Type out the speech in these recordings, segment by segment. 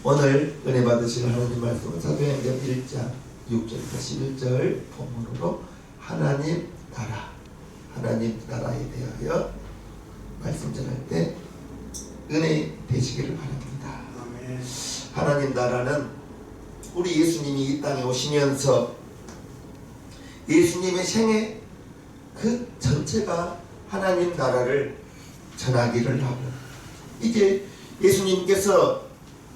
오늘 은혜 받으실 하나님 말씀은 사도행전 1장 6절부터 11절 본문으로 하나님 나라에 대하여 말씀 전할 때 은혜 되시기를 바랍니다. 아멘. 하나님 나라는 우리 예수님이 이 땅에 오시면서 예수님의 생애 그 전체가 하나님 나라를 전하기를 하고, 이제 예수님께서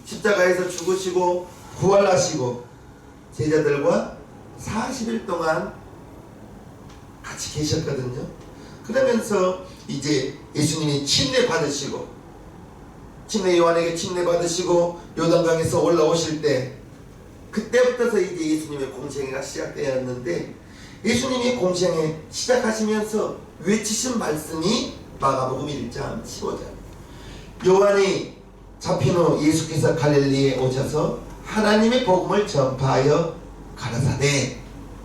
십자가에서 죽으시고 부활하시고 제자들과 40일 동안 같이 계셨거든요. 그러면서 이제 예수님이 침례 받으시고, 요한에게 침례 받으시고 요단강에서 올라오실 때, 그때부터 이제 예수님의 공생애가 시작되었는데, 예수님이 공생애 시작하시면서 외치신 말씀이 마가복음 1장 15절. 요한이 잡힌 후 예수께서 갈릴리에 오셔서 하나님의 복음을 전파하여 가라사대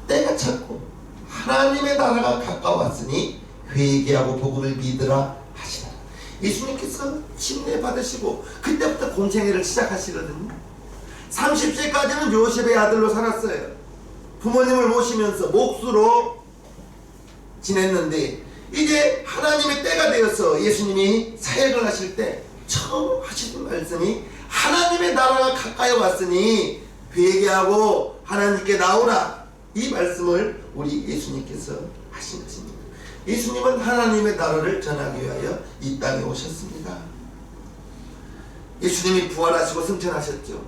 때가 찼고 하나님의 나라가 가까웠으니 회개하고 복음을 믿으라 하시더라. 예수님께서 침례 받으시고 그때부터 공생애를 시작하시거든요. 30세까지는 요셉의 아들로 살았어요. 부모님을 모시면서 몫으로 지냈는데, 이제 하나님의 때가 되어서 예수님이 사역을 하실 때 처음 하시는 말씀이 하나님의 나라가 가까이 왔으니 회개하고 하나님께 나오라, 이 말씀을 우리 예수님께서 하신 것입니다. 예수님은 하나님의 나라를 전하기 위하여 이 땅에 오셨습니다. 예수님이 부활하시고 승천하셨죠.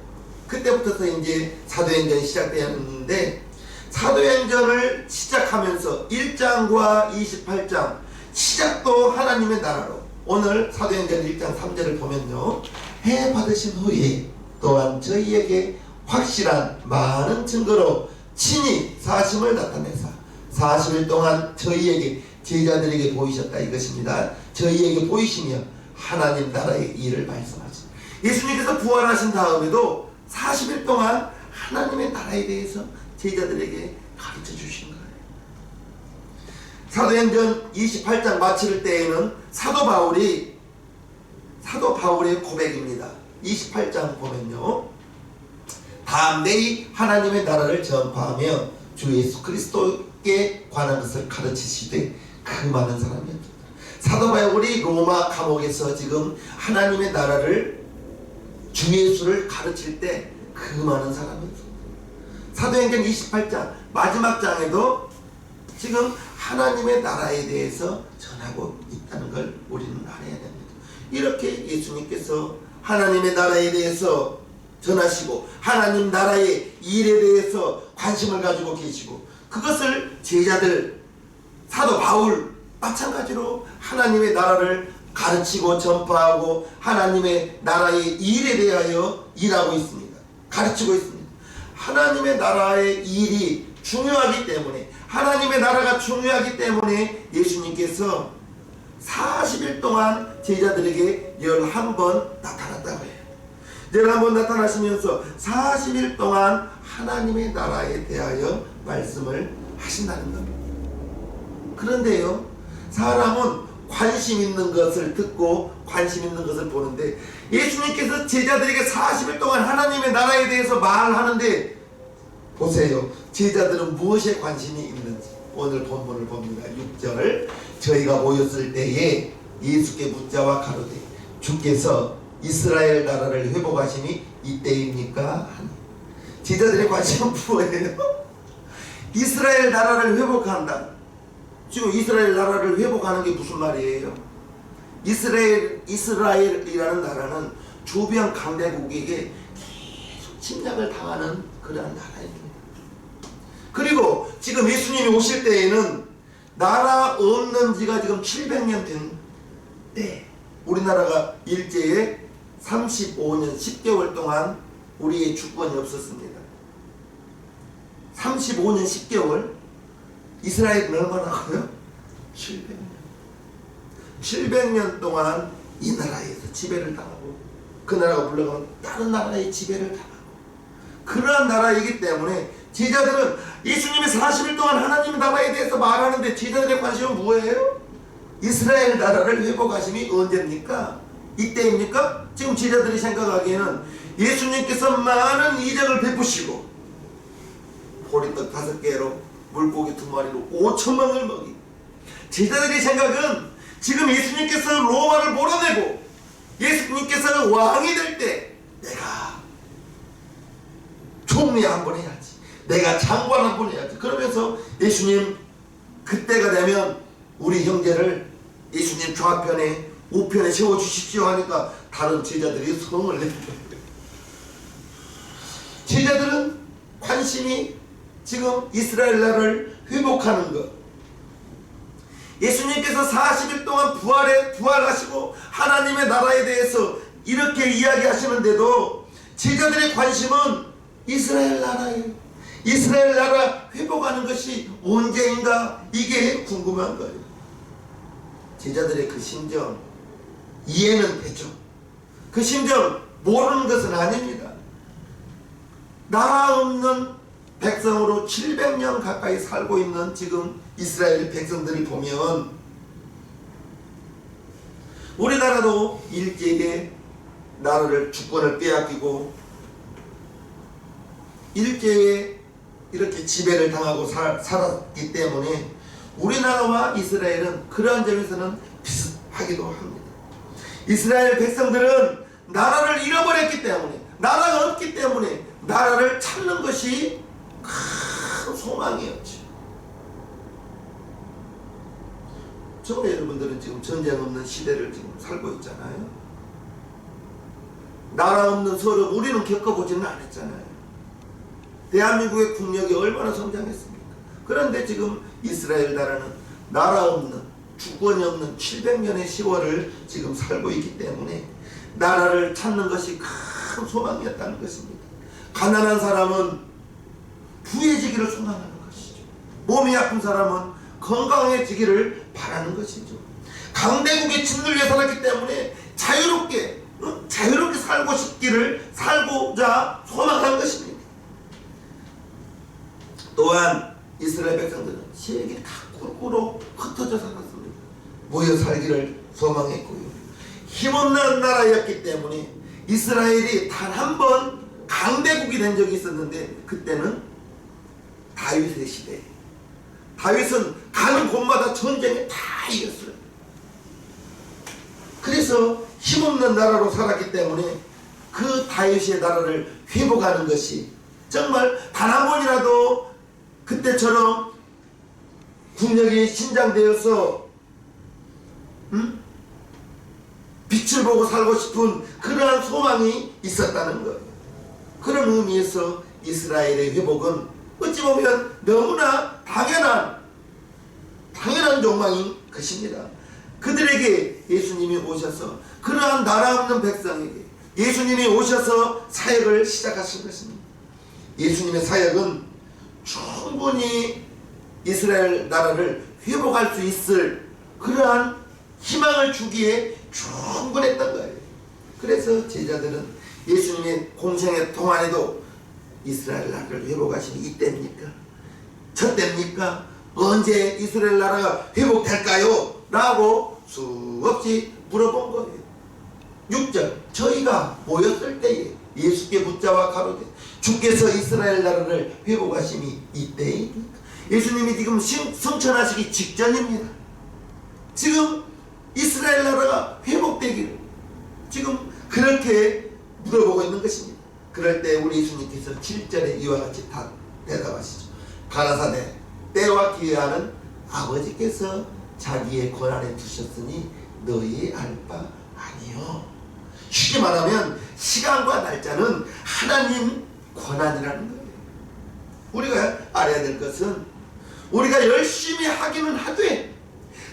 그때부터 이제 사도행전이 시작되었는데, 사도행전을 시작하면서 1장과 28장 시작도 하나님의 나라로, 오늘 사도행전 1장 3절을 보면요, 해 받으신 후에 또한 저희에게 확실한 많은 증거로 친히 사심을 나타내사 40일 동안 저희에게 제자들에게 보이셨다, 이것입니다. 저희에게 보이시며 하나님 나라의 일을 말씀하시. 예수님께서 부활하신 다음에도 40일 동안 하나님의 나라에 대해서 제자들에게 가르쳐 주신 거예요. 사도행전 28장 마칠 때에는 사도 바울의 고백입니다. 28장 보면요, 다음 내이 하나님의 나라를 전파하며 주 예수 그리스도께 관한 것을 가르치시되 그 많은 사람이었다. 사도 바울이 로마 감옥에서 지금 하나님의 나라를, 주 예수를 가르칠 때 그 많은 사람이었다. 사도행전 28장 마지막 장에도 지금 하나님의 나라에 대해서 전하고 있다는 걸 우리는 알아야 됩니다. 이렇게 예수님께서 하나님의 나라에 대해서 전하시고 하나님 나라의 일에 대해서 관심을 가지고 계시고, 그것을 제자들, 사도 바울 마찬가지로 하나님의 나라를 가르치고 전파하고 하나님의 나라의 일에 대하여 일하고 있습니다. 가르치고 있습니다. 하나님의 나라의 일이 중요하기 때문에, 하나님의 나라가 중요하기 때문에 예수님께서 40일 동안 제자들에게 11번 나타났다고 해요. 11번 나타나시면서 40일 동안 하나님의 나라에 대하여 말씀을 하신다는 겁니다. 그런데요, 사람은 관심 있는 것을 듣고 관심 있는 것을 보는데, 예수님께서 제자들에게 40일 동안 하나님의 나라에 대해서 말하는데, 보세요, 제자들은 무엇에 관심이 있는지 오늘 본문을 봅니다. 6절. 저희가 모였을 때에 예수께 묻자와 가로되 주께서 이스라엘 나라를 회복하심이 이때입니까? 하니. 제자들의 관심은 뭐예요? 이스라엘 나라를 회복한다. 지금 이스라엘 나라를 회복하는 게 무슨 말이에요? 이스라엘이라는 나라는 주변 강대국에게 계속 침략을 당하는 그러한 나라입니다. 그리고 지금 예수님이 오실 때에는 나라 없는 지가 지금 700년 된 때, 우리나라가 일제에 35년 10개월 동안 우리의 주권이 없었습니다. 35년 10개월. 이스라엘은 얼마나 하고요? 700년 동안 이 나라에서 지배를 당하고, 그 나라가 물러가면 다른 나라의 지배를 당하고, 그러한 나라이기 때문에 제자들은 예수님이 40일 동안 하나님의 나라에 대해서 말하는데 제자들의 관심은 뭐예요? 이스라엘 나라를 회복하심이 언제입니까? 이때입니까? 지금 제자들이 생각하기에는 예수님께서 많은 이적을 베푸시고 보리떡 5개로 물고기 2마리로 5천명을 먹이고, 제자들의 생각은 지금 예수님께서 로마를 몰아내고 예수님께서 왕이 될 때 내가 총리 한번 해야지, 내가 장관 한번 해야지. 그러면서 예수님 그때가 되면 우리 형제를 예수님 좌편에 우편에 세워주십시오 하니까 다른 제자들이 성을 냅니다. 제자들은 관심이 지금 이스라엘 나라를 회복하는 것, 예수님께서 40일 동안 부활하시고 하나님의 나라에 대해서 이렇게 이야기하시는데도 제자들의 관심은 이스라엘 나라예요. 이스라엘 나라 회복하는 것이 언제인가, 이게 궁금한 거예요. 제자들의 그 심정 이해는 되죠. 그 심정 모르는 것은 아닙니다. 나라 없는 백성으로 700년 가까이 살고 있는 지금 이스라엘 백성들을 보면, 우리나라도 일제에게 나라를 주권을 빼앗기고 일제에 이렇게 지배를 당하고 살았기 때문에 우리나라와 이스라엘은 그러한 점에서는 비슷하기도 합니다. 이스라엘 백성들은 나라를 잃어버렸기 때문에, 나라가 없기 때문에 나라를 찾는 것이 큰 소망이었죠. 저는 여러분들은 지금 전쟁 없는 시대를 지금 살고 있잖아요. 나라 없는 서름 우리는 겪어보지는 않았잖아요. 대한민국의 국력이 얼마나 성장했습니까? 그런데 지금 이스라엘 나라는 나라 없는, 주권이 없는 700년의 시월을 지금 살고 있기 때문에 나라를 찾는 것이 큰 소망이었다는 것입니다. 가난한 사람은 부해지기를 소망하는 것이죠. 몸이 아픈 사람은 건강해지기를 바라는 것이죠. 강대국에 짓눌려 살았기 때문에 자유롭게 살고자 소망하는 것입니다. 또한 이스라엘 백성들은 세계 각국으로 흩어져 살았습니다. 모여 살기를 소망했고요. 힘없는 나라였기 때문에 이스라엘이 단 한 번 강대국이 된 적이 있었는데, 그때는 다윗의 시대. 다윗은 가는 곳마다 전쟁에 다 이겼어요. 그래서 힘없는 나라로 살았기 때문에 그 다윗의 나라를 회복하는 것이 정말 단 한 번이라도 그때처럼 국력이 신장되어서 빛을 보고 살고 싶은 그러한 소망이 있었다는 것. 그런 의미에서 이스라엘의 회복은 어찌 보면 너무나 당연한 욕망인 것입니다. 그들에게 예수님이 오셔서, 그러한 나라 없는 백성에게 예수님이 오셔서 사역을 시작하신 것입니다. 예수님의 사역은 충분히 이스라엘 나라를 회복할 수 있을 그러한 희망을 주기에 충분했던 거예요. 그래서 제자들은 예수님의 공생의 동안에도 이스라엘 나라를 회복하시니 이때입니까? 저때입니까? 언제 이스라엘 나라가 회복될까요? 라고 수없이 물어본 거예요. 6절, 저희가 모였을 때에 예수께 붙잡아 가로되 주께서 이스라엘 나라를 회복하심이 이때입니까? 예수님이 지금 승천하시기 직전입니다. 지금 이스라엘 나라가 회복되기를 지금 그렇게 물어보고 있는 것입니다. 그럴 때 우리 예수님께서 7절에 이와 같이 대답하시죠. 가라사대 때와 기회하는 아버지께서 자기의 권한에 두셨으니 너희 알 바 아니요. 쉽게 말하면 시간과 날짜는 하나님 권한이라는 거예요. 우리가 알아야 될 것은, 우리가 열심히 하기는 하되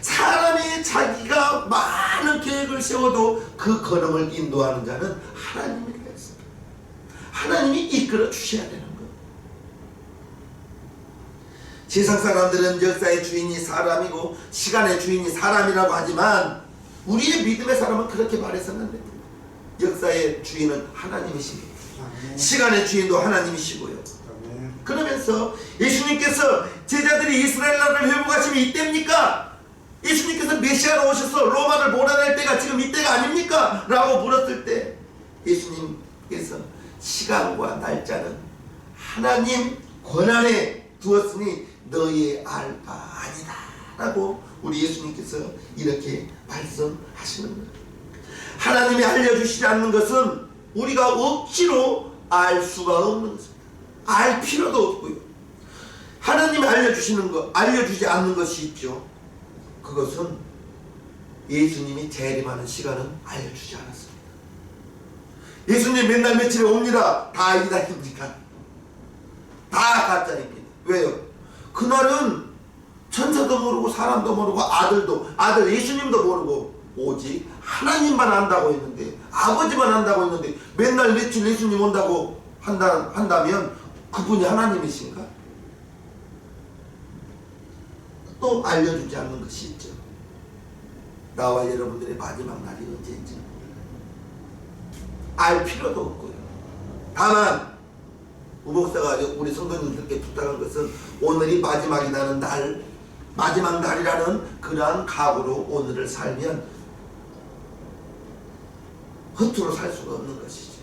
사람이 자기가 많은 계획을 세워도 그 걸음을 인도하는 자는 하나님이라 했습니다. 하나님이 이끌어 주셔야 되는 것. 세상 사람들은 역사의 주인이 사람이고 시간의 주인이 사람이라고 하지만 우리의 믿음의 사람은 그렇게 말해서는 안 됩니다. 역사의 주인은 하나님이십니다. 시간의 주인도 하나님이시고요. 그러면서 예수님께서 제자들이 이스라엘 나라를 회복하시면 이때입니까? 예수님께서 메시아로 오셔서 로마를 몰아낼 때가 지금 이때가 아닙니까? 라고 물었을 때 예수님께서 시간과 날짜는 하나님 권한에 두었으니 너희의 알 바 아니다 라고 우리 예수님께서 이렇게 말씀하시는 거예요. 하나님이 알려주시지 않는 것은 우리가 억지로 알 수가 없는 것입니다. 알 필요도 없고요. 하나님이 알려주시는 것, 알려주지 않는 것이 있죠. 그것은 예수님이 재림하는 시간은 알려주지 않았습니다. 예수님 맨날 며칠에 옵니다. 다 이단입니까? 다 가짜입니다. 왜요? 그날은 천사도 모르고 사람도 모르고 아들 예수님도 모르고 오직 하나님만 안다고 했는데, 아버지만 안다고 했는데 맨날 며칠 예수님 온다고 한다면 그분이 하나님이신가? 또 알려주지 않는 것이 있죠. 나와 여러분들의 마지막 날이 언제인지 알 필요도 없고요. 다만 우목사가 우리 성도님들께 부탁한 것은 오늘이 마지막 날이라는 그러한 각오로 오늘을 살면 허투루 살 수가 없는 것이죠.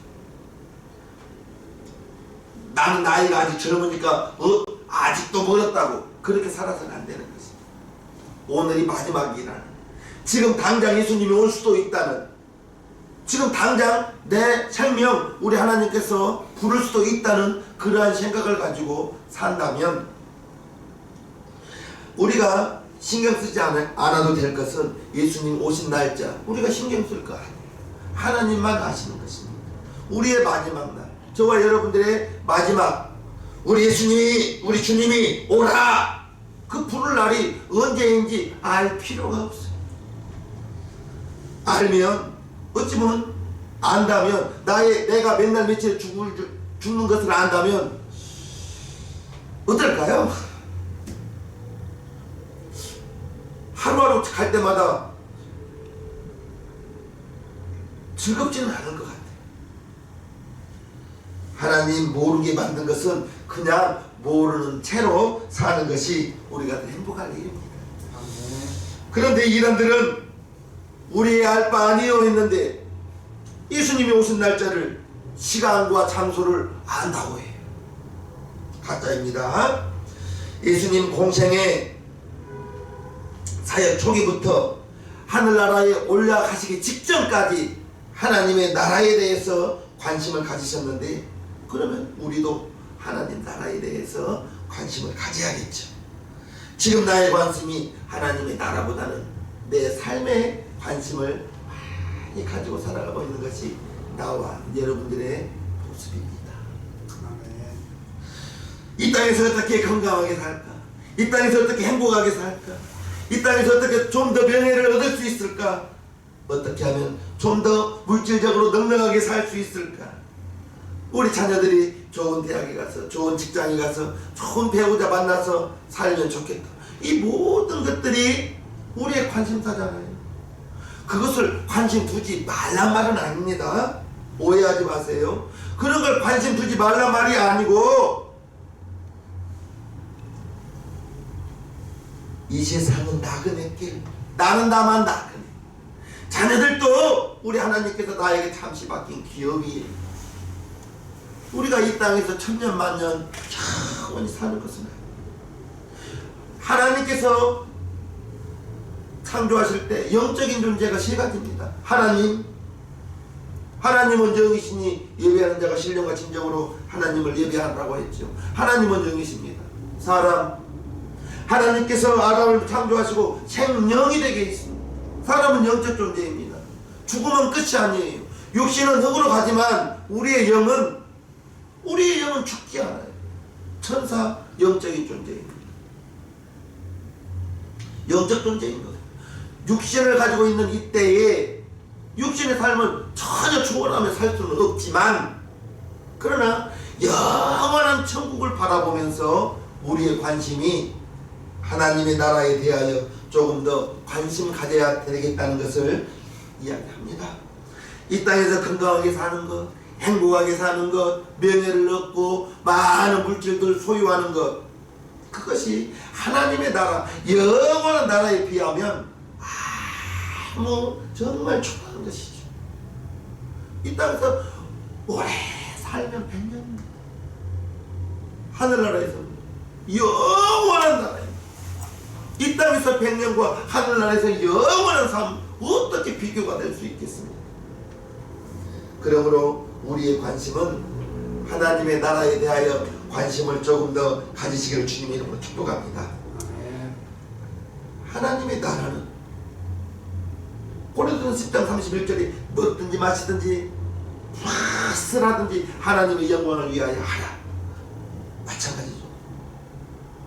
나는 나이가 아직 젊으니까 아직도 멀었다고 그렇게 살아서는 안 되는 것입니다. 오늘이 마지막이라는, 지금 당장 예수님이 올 수도 있다는, 지금 당장 내 생명 우리 하나님께서 부를 수도 있다는 그러한 생각을 가지고 산다면 우리가 신경 쓰지 않아도 될 것은 예수님 오신 날짜 우리가 신경 쓸 거 아니에요. 하나님만 아시는 것입니다. 우리의 마지막 날, 저와 여러분들의 마지막, 우리 예수님이, 우리 주님이 오라 그 부를 날이 언제인지 알 필요가 없어요. 알면, 어찌면 안다면, 내가 맨날 며칠에 죽는 것을 안다면 어떨까요? 하루하루 갈 때마다 즐겁지는 않을 것 같아요. 하나님 모르게 만든 것은 그냥 모르는 채로 사는 것이 우리가 행복할 일입니다. 그런데 이단들은 우리의 알 바 아니요 했는데 예수님이 오신 날짜를, 시간과 장소를 안다고 해요. 가짜입니다. 예수님 공생의 사역 초기부터 하늘나라에 올라가시기 직전까지 하나님의 나라에 대해서 관심을 가지셨는데, 그러면 우리도 하나님 나라에 대해서 관심을 가져야겠죠. 지금 나의 관심이 하나님의 나라보다는 내 삶에 관심을 많이 가지고 살아가고 있는 것이 나와 여러분들의 모습입니다. 이 땅에서 어떻게 건강하게 살까? 이 땅에서 어떻게 행복하게 살까? 이 땅에서 어떻게 좀 더 명예를 얻을 수 있을까? 어떻게 하면 좀 더 물질적으로 넉넉하게 살 수 있을까? 우리 자녀들이 좋은 대학에 가서, 좋은 직장에 가서, 좋은 배우자 만나서 살면 좋겠다. 이 모든 것들이 우리의 관심사잖아요. 그것을 관심 두지 말란 말은 아닙니다. 오해하지 마세요. 그런 걸 관심 두지 말란 말이 아니고, 이 세상은 나그네 길, 나는 다만 나그네. 자녀들도 우리 하나님께서 나에게 잠시 맡긴 기업이에요. 우리가 이 땅에서 천년 만년 영원히 사는 것은 아니에요. 하나님께서 창조하실 때 영적인 존재가 세 가지입니다. 하나님은 영이시니 예배하는 자가 신령과 진정으로 하나님을 예배하라고 했죠. 하나님은 영이십니다. 하나님께서 아담을 창조하시고 생명이 되게 했습니다. 사람은 영적 존재입니다. 죽으면 끝이 아니에요. 육신은 흙으로 가지만 우리의 영은 죽지 않아요. 천사, 영적인 존재입니다. 영적 존재인 거예요. 육신을 가지고 있는 이때에 육신의 삶은 전혀 초월하며 살 수는 없지만, 그러나 영원한 천국을 바라보면서 우리의 관심이 하나님의 나라에 대하여 조금 더 관심 가져야 되겠다는 것을 이야기합니다. 이 땅에서 건강하게 사는 것, 행복하게 사는 것, 명예를 얻고 많은 물질들 소유하는 것, 그것이 하나님의 나라, 영원한 나라에 비하면 정말 초라한 것이죠. 이 땅에서 오래 살면 100년. 하늘나라에서 영원한 나라입니다. 이 땅에서 100년과 하늘나라에서 영원한 삶, 어떻게 비교가 될 수 있겠습니까? 그러므로 우리의 관심은 하나님의 나라에 대하여 관심을 조금 더 가지시기를 주님의 이름으로 축복합니다. 하나님의 나라는 고린도전서 10장 31절에 먹든지 마시든지 무엇을 하든지 하나님의 영광을 위하여 하라. 마찬가지죠.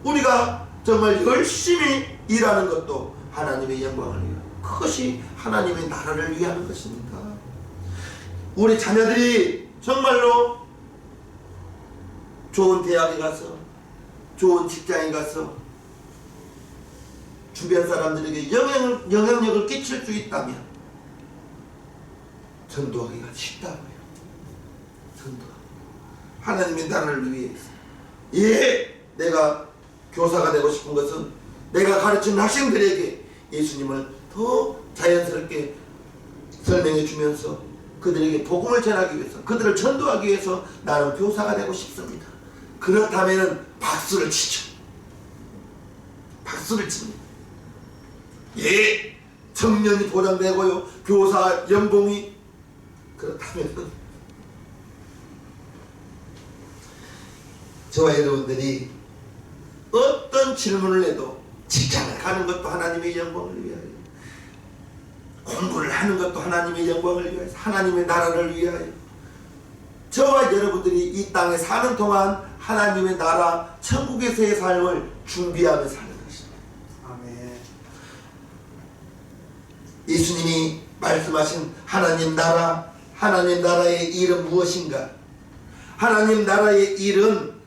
우리가 정말 열심히 일하는 것도 하나님의 영광을 위하여, 그것이 하나님의 나라를 위하는 것입니다. 우리 자녀들이 정말로 좋은 대학에 가서 좋은 직장에 가서 주변 사람들에게 영향력을 끼칠 수 있다면 전도하기가 쉽다고요. 전도하기. 하나님의 나라를 위해서. 예, 내가 교사가 되고 싶은 것은 내가 가르치는 학생들에게 예수님을 더 자연스럽게 설명해 주면서 그들에게 복음을 전하기 위해서, 그들을 전도하기 위해서 나는 교사가 되고 싶습니다. 그렇다면 박수를 치죠. 박수를 칩니다. 예, 청년이 보장되고요, 교사 연봉이. 그렇다면 저와 여러분들이 어떤 질문을 해도 직장을 가는 것도 하나님의 영광을 위하여, 공부를 하는 것도 하나님의 영광을 위하여, 하나님의 나라를 위하여, 저와 여러분들이 이 땅에 사는 동안 하나님의 나라, 천국에서의 삶을 준비하며 사는 것입니다. 아멘. 예수님이 말씀하신 하나님 나라, 하나님 나라의 일은 무엇인가? 하나님 나라의 일은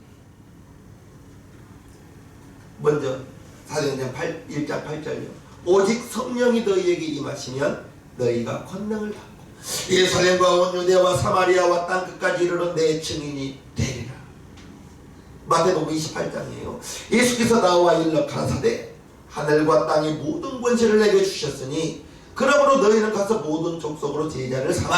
먼저 사도행전 1장 8절요. 오직 성령이 너희에게 임하시면 너희가 권능을 받고 예루살렘과 온 유대와 사마리아와 땅끝까지 이르러 내 증인이 되리라. 마태복음 28장이에요. 예수께서 나와 일러 가라사대 하늘과 땅의 모든 권세를 내게 주셨으니 그러므로 너희는 가서 모든 족속으로 제자를 삼아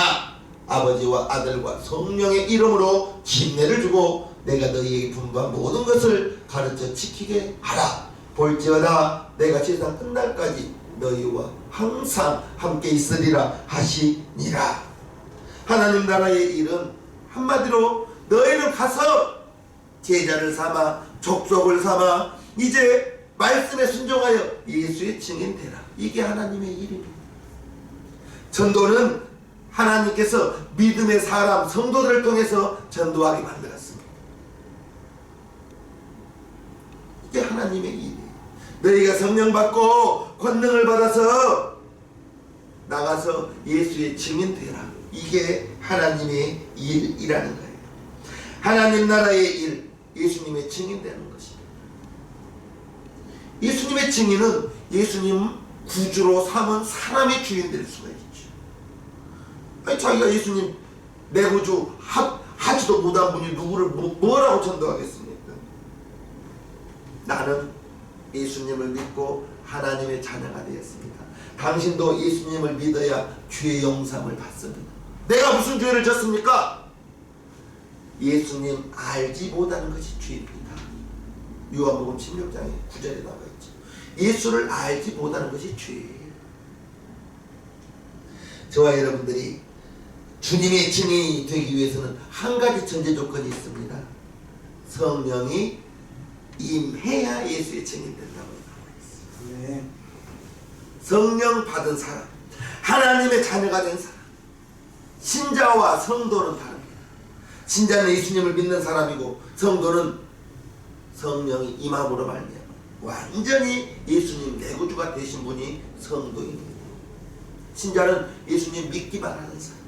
아버지와 아들과 성령의 이름으로 침례를 주고 내가 너희에게 분부한 모든 것을 가르쳐 지키게 하라. 볼지어다 내가 세상 끝날까지 너희와 항상 함께 있으리라 하시니라. 하나님 나라의 일은 한마디로 너희는 가서 제자를 삼아 족속을 삼아 이제 말씀에 순종하여 예수의 증인 되라. 이게 하나님의 일입니다. 전도는 하나님께서 믿음의 사람 성도들을 통해서 전도하게 만들었습니다. 이게 하나님의 일이에요. 너희가 성령 받고 권능을 받아서 나가서 예수의 증인 되라. 이게 하나님의 일이라는 거예요. 하나님 나라의 일, 예수님의 증인 되는 것입니다. 예수님의 증인은 예수님 구주로 삼은 사람의 주인 될 수가 있죠. 아니, 자기가 예수님 내 구주 하지도 못한 분이 누구를 뭐라고 전도하겠습니까? 나는 예수님을 믿고 하나님의 자녀가 되었습니다. 당신도 예수님을 믿어야 죄의 용서를 받습니다. 내가 무슨 죄를 졌습니까? 예수님 알지 못하는 것이 죄입니다. 요한복음 16장에 9절에 나와 있죠. 예수를 알지 못하는 것이 죄예요. 저와 여러분들이 주님의 증인이 되기 위해서는 한 가지 전제 조건이 있습니다. 성령이 임해야 예수의 증인 된다고 나와 있어요. 네. 성령 받은 사람, 하나님의 자녀가 된 사람, 신자와 성도는 다릅니다. 신자는 예수님을 믿는 사람이고 성도는 성령이 임함으로 말미암아 완전히 예수님 내구주가 되신 분이 성도입니다. 신자는 예수님 믿기만 하는 사람,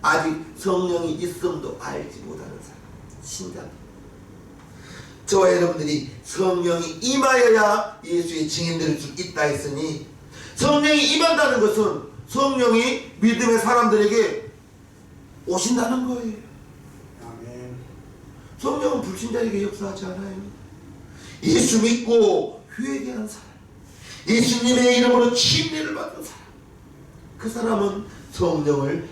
아직 성령이 있음도 알지 못하는 사람, 신자입니다. 저와 여러분들이 성령이 임하여야 예수의 증인 될 수 있다 했으니, 성령이 임한다는 것은 성령이 믿음의 사람들에게 오신다는 거예요. 아멘. 성령은 불신자에게 역사하지 않아요. 예수 믿고 회개한 사람, 예수님의 이름으로 침례를 받은 사람, 그 사람은 성령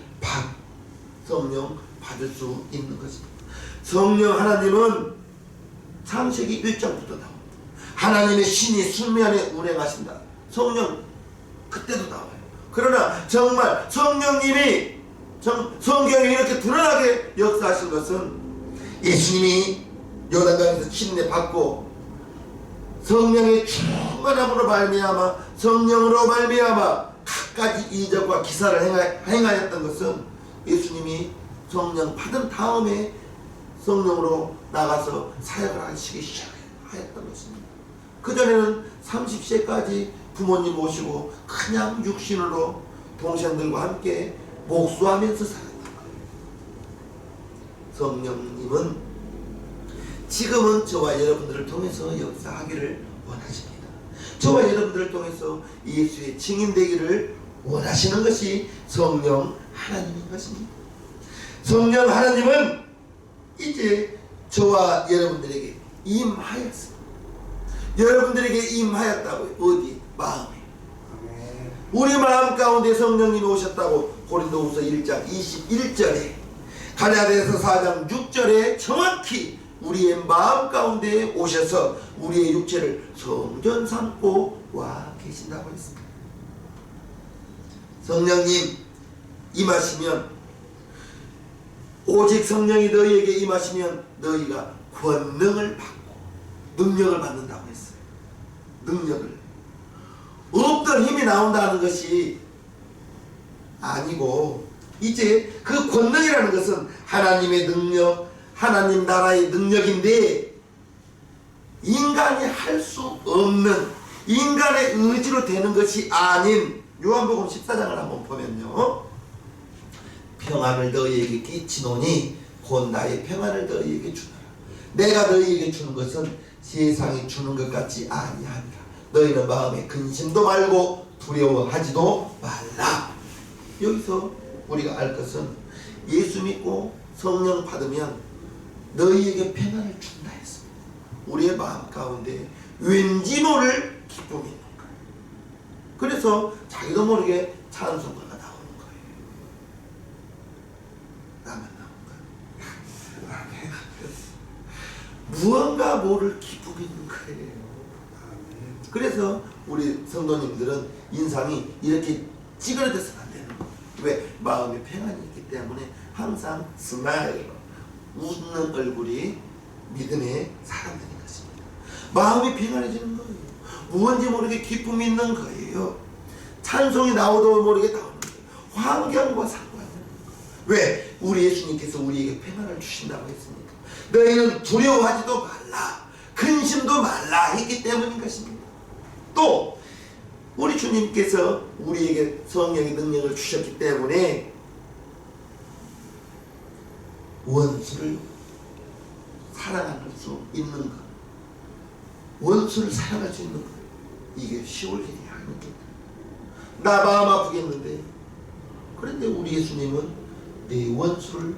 받을 수 있는 것입니다. 성령 하나님은 창세기 1장부터 나옵니다. 하나님의 신이 수면에 운행하신다. 성령 그때도 나와요. 그러나 정말 성령님이 성경에 이렇게 드러나게 역사하신 것은 예수님이 요단강에서 침례 받고 성령의 충만함으로 말미암아 성령으로 말미암아 갖가지 이적과 기사를 행하였던 것은 예수님이 성령 받은 다음에 성령으로 나가서 사역을 하시기 시작하였던 것입니다. 그전에는 30세까지 부모님 모시고 그냥 육신으로 동생들과 함께 목수하면서 살았던 거예요. 성령님은 지금은 저와 여러분들을 통해서 역사하기를 원하십니다. 저와 여러분들을 통해서 예수의 증인되기를 원하시는 것이 성령 하나님인 것입니다. 성령 하나님은 이제 저와 여러분들에게 임하였습니다. 여러분들에게 임하였다고요. 어디? 마음에. 우리 마음 가운데 성령님이 오셨다고 고린도후서 1장 21절에 갈라디아서 4장 6절에 정확히 우리의 마음 가운데 오셔서 우리의 육체를 성전 삼고 와 계신다고 했습니다. 성령님 임하시면 오직 성령이 너희에게 임하시면 너희가 권능을 받고 능력을 받는다고 했어요. 능력을. 없던 힘이 나온다는 것이 아니고 이제 그 권능이라는 것은 하나님의 능력, 하나님 나라의 능력인데 인간이 할 수 없는 인간의 의지로 되는 것이 아닌 요한복음 14장을 한번 보면요. 평안을 너희에게 끼치노니 곧 나의 평안을 너희에게 주노라. 내가 너희에게 주는 것은 세상이 주는 것 같지 아니하니라. 너희는 마음에 근심도 말고 두려워하지도 말라. 여기서 우리가 알 것은 예수 믿고 성령 받으면 너희에게 평안을 준다 했습니다. 우리의 마음 가운데 왠지 모를 기쁨이 있는 거예요. 그래서 자기도 모르게 찬송가가 나오는 거예요. 나만 나온 거예요. 무언가 모를 기쁨이 있는 거예요. 그래서 우리 성도님들은 인상이 이렇게 찌그러져서는 안 되는 거예요. 왜? 마음에 평안이 있기 때문에 항상 스마일로 웃는 얼굴이 믿음의 사람들인 것입니다. 마음이 평안해지는 거예요. 무언지 모르게 기쁨이 있는 거예요. 찬송이 나오도 모르게 나오는 거예요. 환경과 상관없는 거예요. 왜? 우리 예수님께서 우리에게 평안을 주신다고 했습니까? 너희는 두려워하지도 말라, 근심도 말라 했기 때문인 것입니다. 또 우리 주님께서 우리에게 성령의 능력을 주셨기 때문에 원수를 사랑할 수 있는 것, 원수를 사랑할 수 있는 것, 이게 쉬울 일이 아닙니다. 나 마음 아프겠는데, 그런데 우리 예수님은 내 원수를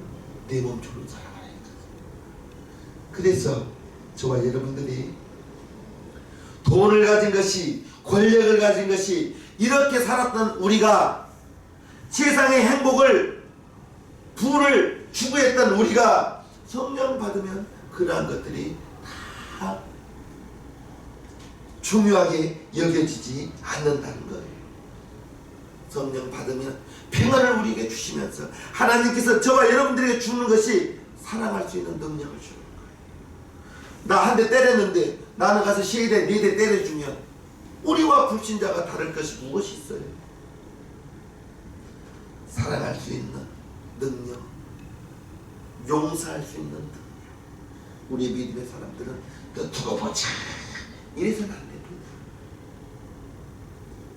내 몸처럼 사랑하니까. 그래서 저와 여러분들이 돈을 가진 것이, 권력을 가진 것이, 이렇게 살았던 우리가, 세상의 행복을, 부를 추구했던 우리가 성령 받으면 그러한 것들이 다 중요하게 여겨지지 않는다는 거예요. 성령 받으면 평안을 우리에게 주시면서 하나님께서 저와 여러분들에게 주는 것이 사랑할 수 있는 능력을 주는 거예요. 나 한 대 때렸는데 나는 가서 3대, 4대 때려주면 우리와 불신자가 다를 것이 무엇이 있어요? 사랑할 수 있는 능력, 용서할 수 있는 능력. 우리 믿음의 사람들은 너 두고 보자 이래서는 안 됩니다.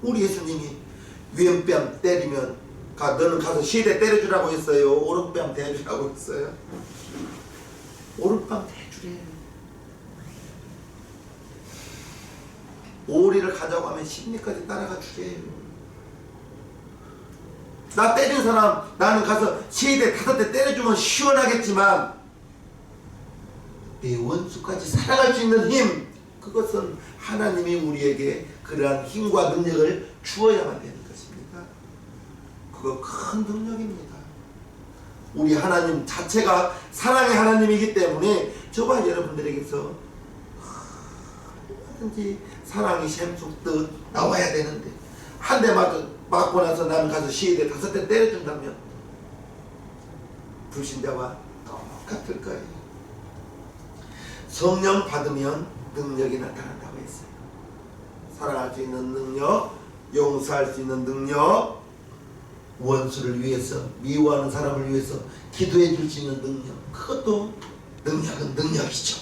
우리 예수님이 왼뺨 때리면 너는 가서 3대 때려주라고 했어요? 오른뺨 대주라고 했어요? 오른뺨 대주래요. 오리를 가자고 하면 심리까지 따라가 주래요. 나 때린 사람 나는 가서 3대, 5대 때려주면 시원하겠지만 내 원수까지 사랑할 수 있는 힘, 그것은 하나님이 우리에게 그러한 힘과 능력을 주어야만 되는 것입니다. 그거 큰 능력입니다. 우리 하나님 자체가 사랑의 하나님이기 때문에 저와 여러분들에게서 얼마든지 사랑이 샘솟듯 나와야 되는데, 한 대 맞고 나서 나는 가서 시위대 5대 때려준다면 불신자와 똑같을 거예요. 성령 받으면 능력이 나타난다고 했어요. 사랑할 수 있는 능력, 용서할 수 있는 능력, 원수를 위해서, 미워하는 사람을 위해서 기도해 줄 수 있는 능력, 그것도 능력은 능력이죠.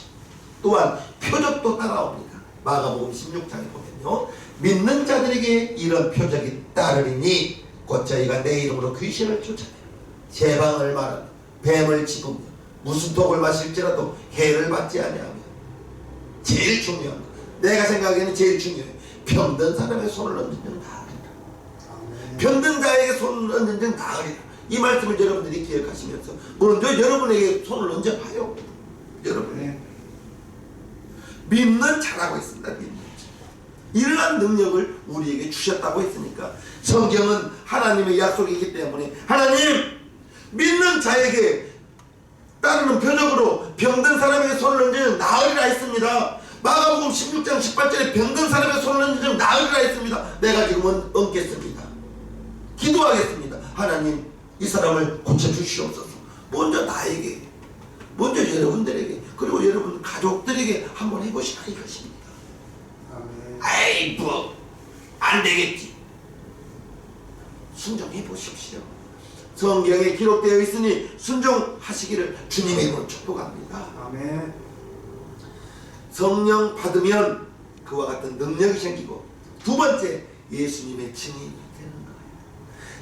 또한 표적도 따라옵니다. 마가복음 16장에 보면요, 믿는 자들에게 이런 표적이 따르리니 곧 저희가 내 이름으로 귀신을 쫓아내요, 제방을 말하며 뱀을 집으며 무슨 독을 마실지라도 해를 받지 아니하며, 제일 중요한 거, 내가 생각하기에는 제일 중요해요. 병든 사람의 손을 얹은 적 나으리라. 병든 자에게 손을 얹은 적 나으리라. 이 말씀을 여러분들이 기억하시면서 먼저 여러분에게 손을 얹어봐요. 여러분 믿는 자라고 했습니다. 믿는 자. 이러한 능력을 우리에게 주셨다고 했으니까 성경은 하나님의 약속이기 때문에 하나님 믿는 자에게 따르는 표적으로 병든 사람에게 손을 얹으면 나으리라 했습니다. 마가복음 16장 18절에 병든 사람의 손을 얹으면 나으리라 했습니다. 내가 지금 얹겠습니다. 기도하겠습니다. 하나님 이 사람을 고쳐주시옵소서. 먼저 나에게, 먼저 여러분들에게, 그리고 여러분 가족들에게 한번 해보시라 이것입니다. 아이 뭐 안되겠지. 순종해 보십시오. 성경에 기록되어 있으니 순종하시기를 주님의 이름으로 축복합니다. 아멘. 성령 받으면 그와 같은 능력이 생기고, 두 번째 예수님의 증인이 되는 거예요.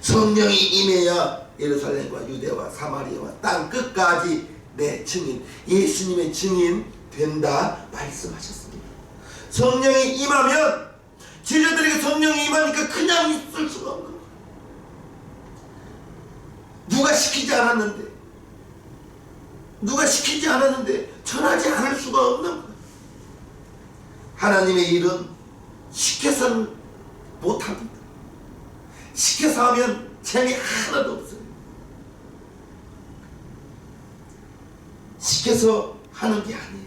성령이 임해야 예루살렘과 유대와 사마리아와 땅 끝까지 내 증인, 예수님의 증인 된다 말씀하셨습니다. 성령이 임하면, 제자들에게 성령이 임하니까 그냥 있을 수가 없는 거예요. 누가 시키지 않았는데 전하지 않을 수가 없는 거예요. 하나님의 일은 시켜서는 못합니다. 시켜서 하면 재미 하나도 없어요. 시켜서 하는 게 아니에요.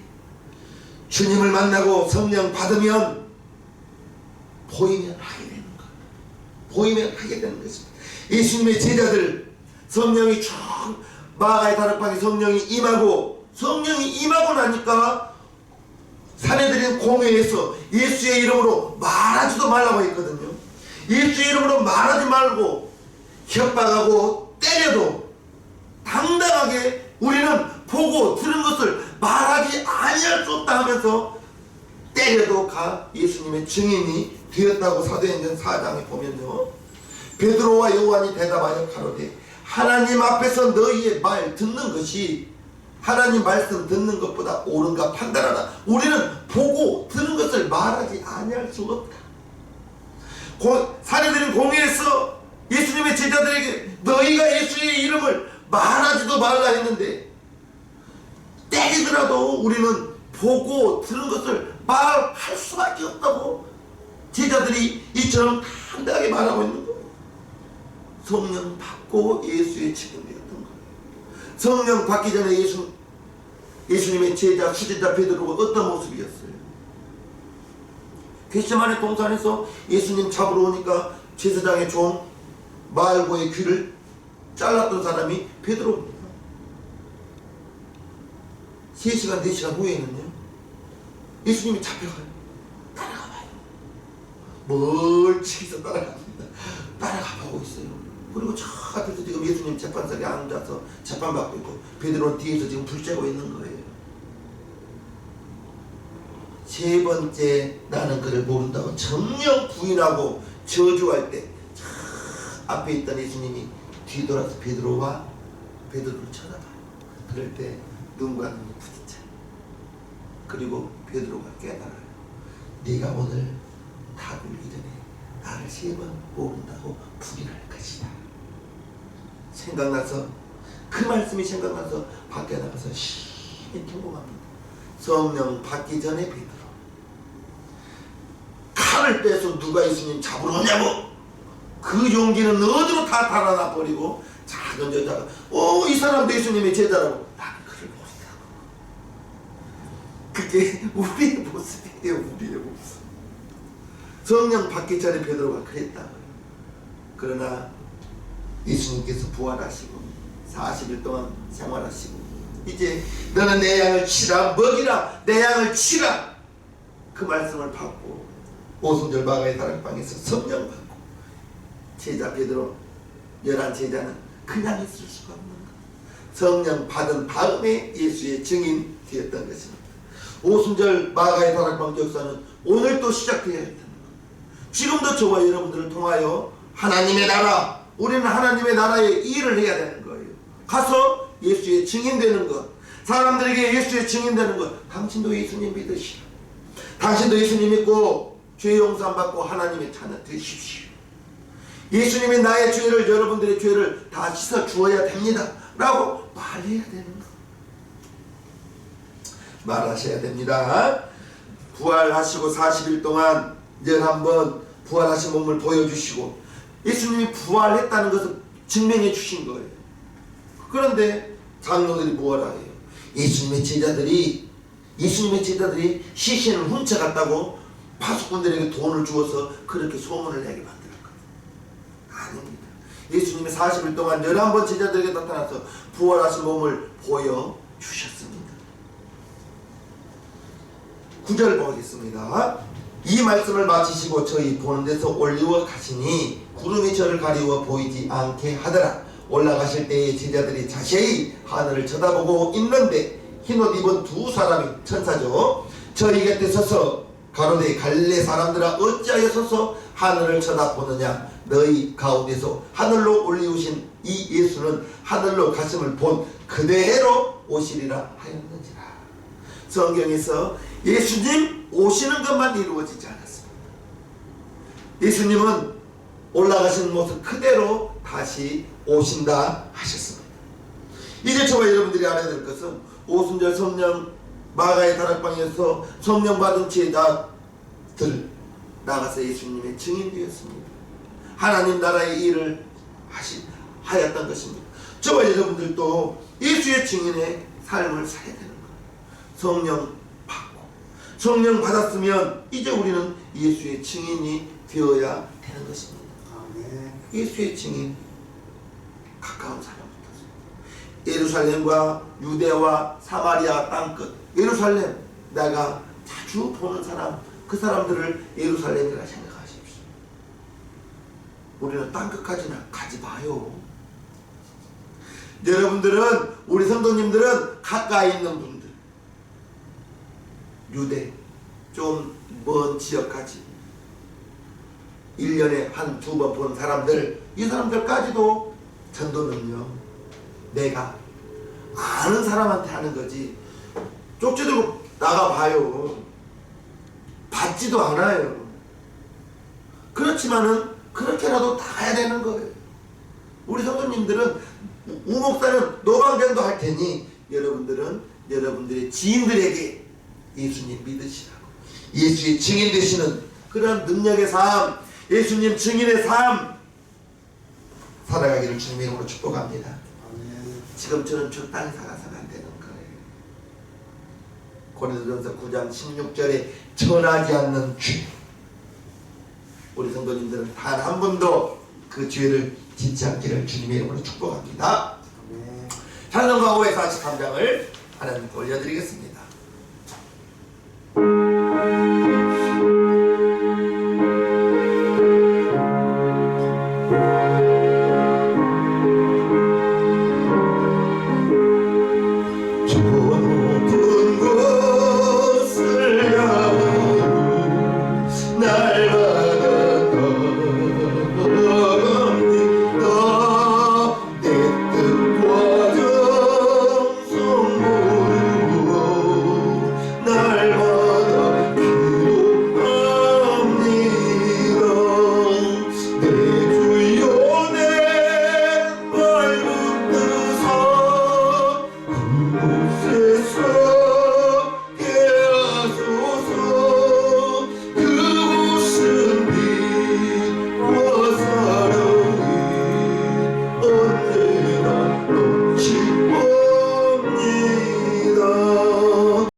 주님을 만나고 성령 받으면 보이면 하게 되는 거예요. 보이면 하게 되는 것입니다. 예수님의 제자들 성령이 쭉 마가의 다락방에 성령이 임하고, 성령이 임하고 나니까 사내들인 공회에서 예수의 이름으로 말하지도 말라고 했거든요. 예수의 이름으로 말하지 말고 협박하고 때려도 당당하게 우리는 보고 들은 것을 말하지 아니할 수 없다 하면서 때려도 가 예수님의 증인이 되었다고 사도행전 4장에 보면요, 베드로와 요한이 대답하여 가로되 하나님 앞에서 너희의 말 듣는 것이 하나님 말씀 듣는 것보다 옳은가 판단하라. 우리는 보고 들은 것을 말하지 아니할 수 없다. 사내들인 공회에서 예수님의 제자들에게 너희가 예수의 이름을 말하지도 말라 했는데, 때리더라도 우리는 보고 들은 것을 말할 수밖에 없다고 제자들이 이처럼 당당하게 말하고 있는 거예요. 성령 받고 예수의 증인되었던 거예요. 성령 받기 전에 예수님의 제자 수제자 베드로가 어떤 모습이었어요? 겟세마네 동산에서 예수님 잡으러 오니까 제사장의 종 말고의 귀를 잘랐던 사람이 베드로입니다. 3시간 4시간 후에는요, 예수님이 잡혀가요. 따라가봐요. 멀찍이서 따라갑니다. 따라가보고 있어요. 그리고 저 앞에서 지금 예수님 재판석에 앉아서 재판받고 있고, 베드로는 뒤에서 지금 불 쬐고 있는 거예요. 세 번째 나는 그를 모른다고 정녕 부인하고 저주할 때 앞에 있던 예수님이 뒤돌아서 베드로를 쳐다봐요. 그럴 때 눈과 눈이 부딪혀요. 그리고 베드로가 깨달아요. 네가 오늘 다 굴기 전에 나를 3번 모른다고 부인할 것이다. 생각나서, 그 말씀이 생각나서 밖에 나가서 심히 통곡합니다. 성령 받기 전에 베드로, 칼을 빼서 누가 예수님 잡으러 오냐고, 그 용기는 어디로 다 달아나 버리고 자기 그런 여자가 이 사람도 예수님의 제자라고. 나는 그를 모른다고. 그게 우리의 모습이에요. 우리의 모습. 성령 받기 전에 베드로가 그랬다고요. 그러나 예수님께서 부활하시고 40일 동안 생활하시고 이제 너는 내 양을 치라, 먹이라, 내 양을 치라, 그 말씀을 받고 오순절 마가의 다락방에서 성령 받고 제자 베드로 11제자는 그냥 있을 수가 없는 것. 성령 받은 다음에 예수의 증인 되었던 것입니다. 오순절 마가의 다락방 역사는 오늘 또 시작되어야 했다는 것. 지금도 저와 여러분들을 통하여 하나님의 나라, 우리는 하나님의 나라의 일을 해야 되는 거예요. 가서 예수의 증인 되는 것, 사람들에게 예수의 증인 되는 것. 당신도 예수님 믿으시라. 당신도 예수님 믿고 죄 용서 받고 하나님의 자녀 되십시오. 예수님이 나의 죄를, 여러분들의 죄를 다 씻어 주어야 됩니다 라고 말해야 되는 것, 말하셔야 됩니다. 부활하시고 40일 동안 11번 부활하신 몸을 보여주시고 예수님이 부활했다는 것을 증명해 주신 거예요. 그런데 장로들이 뭐라 해요? 예수님의 제자들이 시신을 훔쳐갔다고 파수꾼들에게 돈을 주어서 그렇게 소문을 내게 만들었거든요. 아닙니다. 예수님이 40일 동안 11번 제자들에게 나타나서 부활하신 몸을 보여주셨습니다. 9절 보겠습니다. 이 말씀을 마치시고 저희 보는 데서 올리워 가시니 구름이 저를 가리워 보이지 않게 하더라. 올라가실 때에 제자들이 자세히 하늘을 쳐다보고 있는데 흰옷 입은 두 사람이, 천사죠, 저희 곁에 서서 가로되 갈릴리 사람들아 어찌하여 서서 하늘을 쳐다보느냐. 너희 가운데서 하늘로 올리우신 이 예수는 하늘로 가심을 본 그대로 오시리라 하였는지라. 성경에서 예수님 오시는 것만 이루어지지 않았습니다. 예수님은 올라가신 모습 그대로 다시 오신다 하셨습니다. 이제 저와 여러분들이 알아야 될 것은 오순절 성령 마가의 다락방에서 성령 받은 제자들 나가서 예수님의 증인되었습니다. 하나님 나라의 일을 하였던 것입니다. 저와 여러분들도 예수의 증인의 삶을 살아야 되는 거예요. 성령 받고 성령 받았으면 이제 우리는 예수의 증인이 되어야 되는 것입니다. 예수의 증인, 가까운 사람부터 예루살렘과 유대와 사마리아 땅끝, 예루살렘, 내가 자주 보는 사람, 그 사람들을 예루살렘이라 생각하십시오. 우리는 땅끝까지는 가지 마요. 여러분들은, 우리 성도님들은 가까이 있는 분들, 유대, 좀 먼 지역까지 1년에 한 두 번 보는 사람들, 이 사람들까지도 전도는요, 내가 아는 사람한테 하는 거지 쪽지들고 나가봐요. 받지도 않아요. 그렇지만은 그렇게라도 나가야 되는 거예요. 우리 성도님들은, 우목사는 노방전도 할 테니 여러분들은 여러분들의 지인들에게 예수님 믿으시라고, 예수의 증인 되시는 그런 능력의 삶, 예수님 증인의 삶 살아가기를 주님의 이름으로 축복합니다. 지금처럼 저 땅에 살아서는 안 되는 거예요. 고린도전서 9장 16절에 전하지 않는 죄, 우리 성도님들은 단 한 번도 그 죄를 짓지 않기를 주님의 이름으로 축복합니다. 찬송가 543장을 하나님께 올려드리겠습니다.